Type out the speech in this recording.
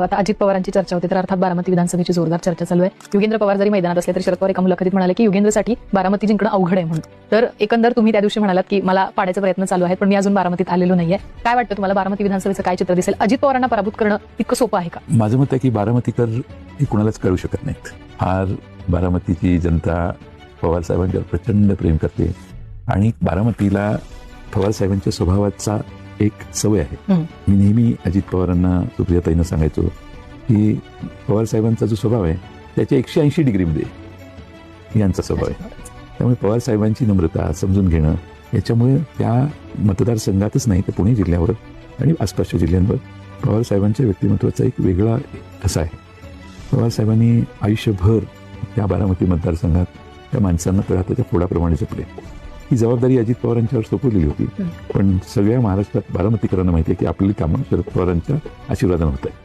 आता अजित पवारांची चर्चा होती, तर अर्थात बारामती विधानसभेची जोरदार चर्चा चालू आहे. योगेंद्र पवार जरी मैदानात असले तरी शरद पवार एका मुलाखतीत म्हणाले की योगेंद्रसाठी बारामती जिंकणं अवघड आहे म्हणून. तर एकंदर तुम्ही त्या दिवशी म्हणालात की मला पाडायचा प्रयत्न चालू आहे, पण मी अजून बारामतीत आलेलो नाहीये. काय वाटतं तुम्हाला, बारामती विधानसभेचं काय चित्र दिसेल? अजित पवारांना पराभूत करणं इतकं सोपं आहे का? माझं मत आहे की बारामतीकर हे कुणालाच कळू शकत नाहीत. फार बारामतीची जनता पवार साहेबांच्यावर प्रचंड प्रेम करते आणि बारामतीला पवार साहेबांच्या स्वभावाचा एक सवय आहे. मी नेहमी अजित पवारांना, सुप्रियाताईंना सांगायचो की पवार साहेबांचा जो स्वभाव आहे त्याच्या 180 डिग्रीमध्ये यांचा स्वभाव आहे. त्यामुळे पवार साहेबांची नम्रता समजून घेणं, याच्यामुळे त्या मतदारसंघातच नाही तर पुणे जिल्ह्यावर आणि आसपासच्या जिल्ह्यांवर पवार साहेबांच्या व्यक्तिमत्वाचा एक वेगळा ठसा आहे. पवार साहेबांनी आयुष्यभर त्या बारामती मतदारसंघात त्या माणसांना तळहाताच्या फोडाप्रमाणे जपले. ही जबाबदारी अजित पवारांच्यावर सोपवलेली होती, पण सगळ्या महाराष्ट्रात बारामतीकरांना माहिती आहे की आपली कामं शरद पवारांच्या आशीर्वादाने होत आहे.